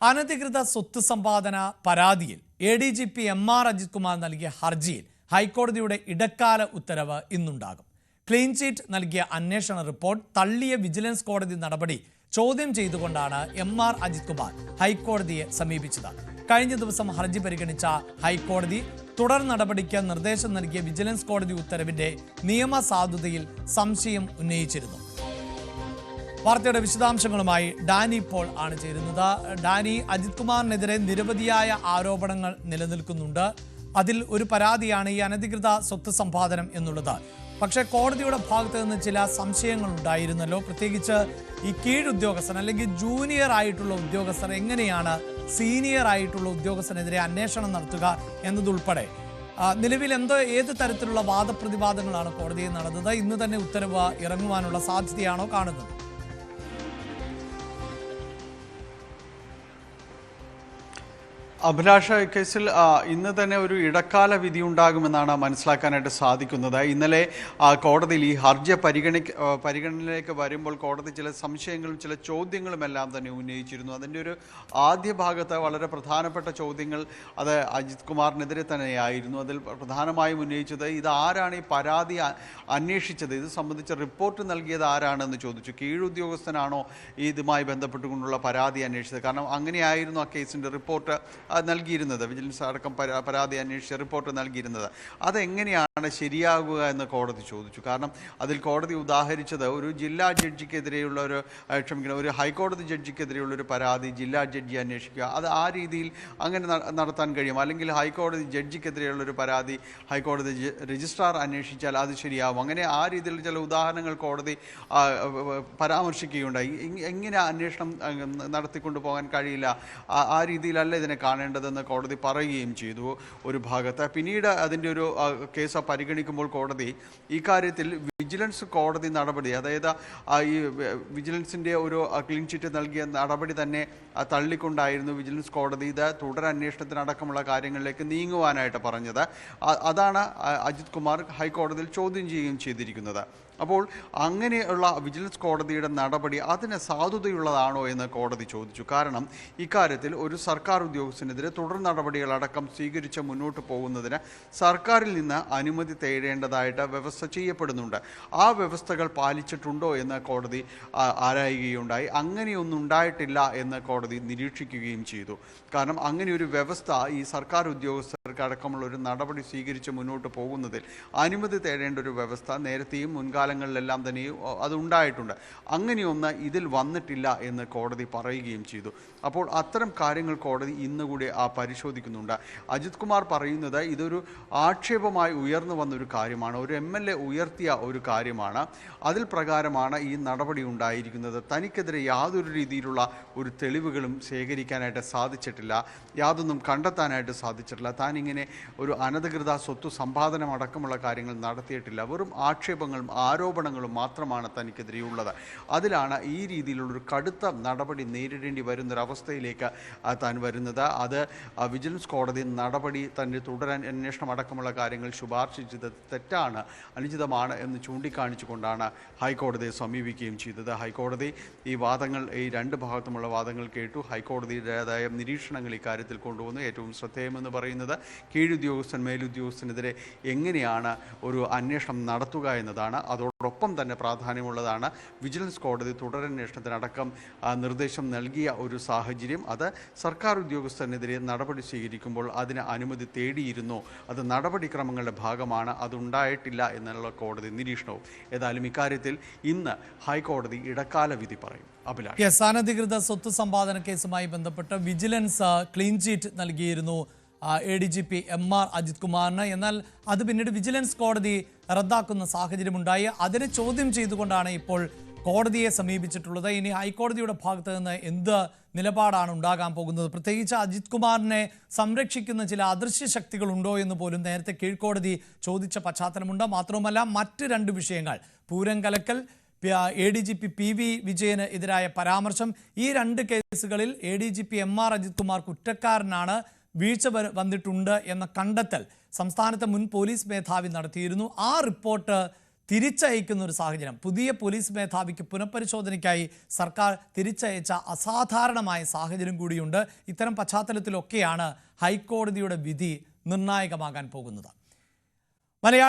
അനധികൃത സ്വത്ത് സമ്പാദന പരാതിയിൽ ADGP MR അജിത് കുമാർ നൽകിയ ഹർജിയിൽ ഹൈക്കോടതിയുടെ ഇടക്കാല ഉത്തരവ് ഇന്നുണ്ടാകും. ക്ലീൻ ചീറ്റ് നൽകിയ അന്വേഷണ റിപ്പോർട്ട് തള്ളിയ വിജിലൻസ് കോടതി നടപടി ചോദ്യം ചെയ്തുകൊണ്ടാണ് MR അജിത് കുമാർ ഹൈക്കോടതിയെ സമീപിച്ചത്. കഴിഞ്ഞ ദിവസം ഹർജി പരിഗണിച്ച ഹൈക്കോടതി തുടർ നടപടിക്ക് നിർദ്ദേശം നൽകിയ വിജിലൻസ് കോടതി ഉത്തരവിന്റെ നിയമസാധുതയിൽ സംശയം ഉന്നയിച്ചിരുന്നു. വാർത്തയുടെ വിശദാംശങ്ങളുമായി ഡാനി പോൾ ആണ് ചേരുന്നത്. ഡാനി, അജിത് കുമാറിനെതിരെ നിരവധിയായ ആരോപണങ്ങൾ നിലനിൽക്കുന്നുണ്ട്. അതിൽ ഒരു പരാതിയാണ് ഈ അനധികൃത സ്വത്ത് സമ്പാദനം എന്നുള്ളത്. പക്ഷേ കോടതിയുടെ ഭാഗത്ത് നിന്ന് ചില സംശയങ്ങൾ ഉണ്ടായിരുന്നല്ലോ. പ്രത്യേകിച്ച് ഈ കീഴുദ്യോഗസ്ഥൻ അല്ലെങ്കിൽ ജൂനിയർ ആയിട്ടുള്ള ഉദ്യോഗസ്ഥർ എങ്ങനെയാണ് സീനിയർ ആയിട്ടുള്ള ഉദ്യോഗസ്ഥനെതിരെ അന്വേഷണം നടത്തുക എന്നതുൾപ്പെടെ നിലവിൽ ഏത് തരത്തിലുള്ള വാദപ്രതിവാദങ്ങളാണ് കോടതിയിൽ നടന്നത്? ഇന്ന് തന്നെ ഉത്തരവ് ഇറങ്ങുവാനുള്ള സാധ്യതയാണോ കാണുന്നത്? അഭിലാഷ, കേസിൽ ഇന്ന് തന്നെ ഒരു ഇടക്കാല വിധി ഉണ്ടാകുമെന്നാണ് മനസ്സിലാക്കാനായിട്ട് സാധിക്കുന്നത്. ഇന്നലെ കോടതിയിൽ ഈ ഹർജി പരിഗണനയിലേക്ക് വരുമ്പോൾ കോടതി ചില സംശയങ്ങളും ചില ചോദ്യങ്ങളും എല്ലാം തന്നെ ഉന്നയിച്ചിരുന്നു. അതിൻ്റെ ഒരു ആദ്യ ഭാഗത്ത് വളരെ പ്രധാനപ്പെട്ട ചോദ്യങ്ങൾ അത് അജിത് കുമാറിനെതിരെ തന്നെയായിരുന്നു. അതിൽ പ്രധാനമായും ഉന്നയിച്ചത് ഇത് ആരാണ് ഈ പരാതി അന്വേഷിച്ചത്, ഇത് സംബന്ധിച്ച റിപ്പോർട്ട് നൽകിയത് ആരാണെന്ന് ചോദിച്ചു. കീഴുദ്യോഗസ്ഥനാണോ ഇതുമായി ബന്ധപ്പെട്ടുകൊണ്ടുള്ള പരാതി അന്വേഷിച്ചത്? കാരണം അങ്ങനെയായിരുന്നു ആ കേസിൻ്റെ റിപ്പോർട്ട് നൽകിയിരുന്നത്. വിജിലൻസ് അടക്കം പരാതി അന്വേഷിച്ച റിപ്പോർട്ട് നൽകിയിരുന്നത്. അതെങ്ങനെയാണ് ശരിയാകുക എന്ന് കോടതി ചോദിച്ചു. കാരണം അതിൽ കോടതി ഉദാഹരിച്ചത് ഒരു ജില്ലാ ജഡ്ജിക്കെതിരെയുള്ള ഒരു ഹൈക്കോടതി ജഡ്ജിക്കെതിരെയുള്ളൊരു പരാതി ജില്ലാ ജഡ്ജി അന്വേഷിക്കുക, അത് ആ രീതിയിൽ അങ്ങനെ നടത്താൻ കഴിയും. അല്ലെങ്കിൽ ഹൈക്കോടതി ജഡ്ജിക്കെതിരെയുള്ളൊരു പരാതി ഹൈക്കോടതി രജിസ്ട്രാർ അന്വേഷിച്ചാൽ അത് ശരിയാവും. അങ്ങനെ ആ രീതിയിൽ ചില ഉദാഹരണങ്ങൾ കോടതി പരാമർശിക്കുകയുണ്ടായി. എങ്ങനെ അന്വേഷണം നടത്തിക്കൊണ്ടു പോകാൻ കഴിയില്ല, ആ രീതിയിലല്ല ഇതിനെ കാണേണ്ടതെന്ന് കോടതി പറയുകയും ചെയ്തു ഒരു ഭാഗത്ത്. പിന്നീട് അതിൻ്റെ ഒരു കേസ് പരിഗണിക്കുമ്പോൾ കോടതി ഈ കാര്യത്തിൽ വിജിലൻസ് കോടതി നടപടി, അതായത് ഈ വിജിലൻസിൻ്റെ ഒരു ക്ലീൻ ചിറ്റ് നൽകിയ നടപടി തന്നെ തള്ളിക്കൊണ്ടായിരുന്നു വിജിലൻസ് കോടതി ഇത് തുടരന്വേഷണത്തിനടക്കമുള്ള കാര്യങ്ങളിലേക്ക് നീങ്ങുവാനായിട്ട് പറഞ്ഞത്. അതാണ് അജിത് കുമാർ ഹൈക്കോടതിയിൽ ചോദ്യം ചെയ്യുകയും ചെയ്തിരിക്കുന്നത്. അപ്പോൾ അങ്ങനെയുള്ള വിജിലൻസ് കോടതിയുടെ നടപടി അതിന് സാധുതയുള്ളതാണോ എന്ന് കോടതി ചോദിച്ചു. കാരണം ഇക്കാര്യത്തിൽ ഒരു സർക്കാർ ഉദ്യോഗസ്ഥനെതിരെ തുടർ നടപടികളടക്കം സ്വീകരിച്ച് മുന്നോട്ട് പോകുന്നതിന് സർക്കാരിൽ നിന്ന് അനുമതി തേടേണ്ടതായിട്ട് വ്യവസ്ഥ ചെയ്യപ്പെടുന്നുണ്ട്. ആ വ്യവസ്ഥകൾ പാലിച്ചിട്ടുണ്ടോ എന്ന് കോടതി ആരായുകയുണ്ടായി. അങ്ങനെയൊന്നും ഉണ്ടായിട്ടില്ല എന്ന് കോടതി നിരീക്ഷിക്കുകയും ചെയ്തു. കാരണം അങ്ങനെയൊരു വ്യവസ്ഥ ഈ സർക്കാർ ഉദ്യോഗസ്ഥർക്ക് അടക്കമുള്ള ഒരു നടപടി സ്വീകരിച്ച് മുന്നോട്ട് പോകുന്നതിൽ അനുമതി തേടേണ്ട ഒരു വ്യവസ്ഥ നേരത്തെയും മുൻകാലങ്ങളിലെല്ലാം തന്നെ അതുണ്ടായിട്ടുണ്ട്. അങ്ങനെയൊന്ന് ഇതിൽ വന്നിട്ടില്ല എന്ന് കോടതി പറയുകയും ചെയ്തു. അപ്പോൾ അത്തരം കാര്യങ്ങൾ കോടതി ഇന്നുകൂടി പരിശോധിക്കുന്നുണ്ട്. അജിത് കുമാർ പറയുന്നത് ഇതൊരു ആക്ഷേപമായി ഉയർന്നു വന്നൊരു കാര്യമാണ്, ഒരു MLA ഉയർത്തിയ ഒരു കാര്യമാണ്. അതിൽ പ്രകാരമാണ് ഈ നടപടി ഉണ്ടായിരിക്കുന്നത്. തനിക്കെതിരെ യാതൊരു രീതിയിലുള്ള ഒരു തെളിവുകളും ശേഖരിക്കാനായിട്ട് സാധിച്ചിട്ടില്ല, യാതൊന്നും കണ്ടെത്താനായിട്ട് സാധിച്ചിട്ടില്ല. താൻ ഇങ്ങനെ ഒരു അനധികൃത സ്വത്ത് സമ്പാദനം അടക്കമുള്ള കാര്യങ്ങൾ നടത്തിയിട്ടില്ല. വെറും ആക്ഷേപങ്ങളും ആരോപണങ്ങളും മാത്രമാണ് തനിക്കെതിരെയുള്ളത്. അതിലാണ് ഈ രീതിയിലുള്ളൊരു കടുത്ത നടപടി നേരിടേണ്ടി വരുന്നൊരവസ്ഥയിലേക്ക് താൻ വരുന്നത്. അത് വിജിലൻസ് കോടതി നടപടി തന്നെ തുടരന്വേഷണം അടക്കമുള്ള കാര്യങ്ങൾ ശുപാർശ ചെയ്തത് തെറ്റാണ്, അനുചിതമാണ് എന്ന് ചൂണ്ടിക്കാണിച്ചുകൊണ്ടാണ് ഹൈക്കോടതിയെ സമീപിക്കുകയും ചെയ്തത്. ഹൈക്കോടതി ഈ രണ്ട് ഭാഗത്തുമുള്ള വാദങ്ങൾ കേട്ടു. ഹൈക്കോടതിയുടേതായ നിരീക്ഷണങ്ങൾ ഇക്കാര്യത്തിൽ കൊണ്ടുവന്നു. ഏറ്റവും ശ്രദ്ധേയമെന്ന് പറയുന്നത് കീഴുദ്യോഗസ്ഥൻ മേലുദ്യോഗസ്ഥനെതിരെ എങ്ങനെയാണ് ഒരു അന്വേഷണം നടത്തുക എന്നതാണ്. അതോടൊപ്പം തന്നെ പ്രാധാന്യമുള്ളതാണ് വിജിലൻസ് കോടതി തുടരന്വേഷണത്തിനടക്കം നിർദ്ദേശം നൽകിയ ഒരു സാഹചര്യം. അത് സർക്കാർ ഉദ്യോഗസ്ഥനെതിരെ നടപടി സ്വീകരിക്കുമ്പോൾ അതിന് അനുമതി തേടിയിരുന്നു, അത് നടപടിക്രമങ്ങളുടെ ഭാഗമാണ്, അതുണ്ടായിട്ടില്ല എന്നുള്ള കോടതി നിരീക്ഷണവും. ഏതായാലും ഇക്കാര്യത്തിൽ ഇന്ന് ഹൈക്കോടതി ഇടക്കാല വിധി പറയും. അഭിലാഷ്, അനധികൃത സ്വത്ത് സമ്പാദന കേസുമായി ബന്ധപ്പെട്ട് വിജിലൻസ് ക്ലീൻ ചീറ്റ് നൽകിയിരുന്നു ADGP MR അജിത് കുമാറിന്. എന്നാൽ അത് പിന്നീട് വിജിലൻസ് കോടതി റദ്ദാക്കുന്ന സാഹചര്യമുണ്ടായി. അതിനെ ചോദ്യം ചെയ്തുകൊണ്ടാണ് ഇപ്പോൾ കോടതിയെ സമീപിച്ചിട്ടുള്ളത്. ഇനി ഹൈക്കോടതിയുടെ ഭാഗത്ത് നിന്ന് എന്ത് നിലപാടാണ് ഉണ്ടാകാൻ പോകുന്നത്? പ്രത്യേകിച്ച് അജിത് കുമാറിനെ സംരക്ഷിക്കുന്ന ചില അദൃശ്യ ശക്തികളുണ്ടോ എന്ന് പോലും നേരത്തെ കീഴ്ക്കോടതി ചോദിച്ച പശ്ചാത്തലമുണ്ട്. മാത്രവുമല്ല മറ്റ് രണ്ട് വിഷയങ്ങൾ, പൂരം കലക്കൽ, ADGP PV വിജയന് എതിരായ പരാമർശം, ഈ രണ്ട് കേസുകളിൽ ADGP MR അജിത് കുമാർ കുറ്റക്കാരനാണ്, വീഴ്ച വന്നിട്ടുണ്ട് എന്ന കണ്ടെത്തൽ സംസ്ഥാനത്തെ മുൻ പോലീസ് മേധാവി നടത്തിയിരുന്നു. ആ റിപ്പോർട്ട് തിരിച്ചയക്കുന്ന ഒരു സാഹചര്യം, പുതിയ പോലീസ് മേധാവിക്ക് പുനഃപരിശോധനയ്ക്കായി സർക്കാർ തിരിച്ചയച്ച അസാധാരണമായ സാഹചര്യം കൂടിയുണ്ട്. ഇത്തരം പശ്ചാത്തലത്തിലൊക്കെയാണ് ഹൈക്കോടതിയുടെ വിധി നിർണായകമാകാൻ പോകുന്നത്.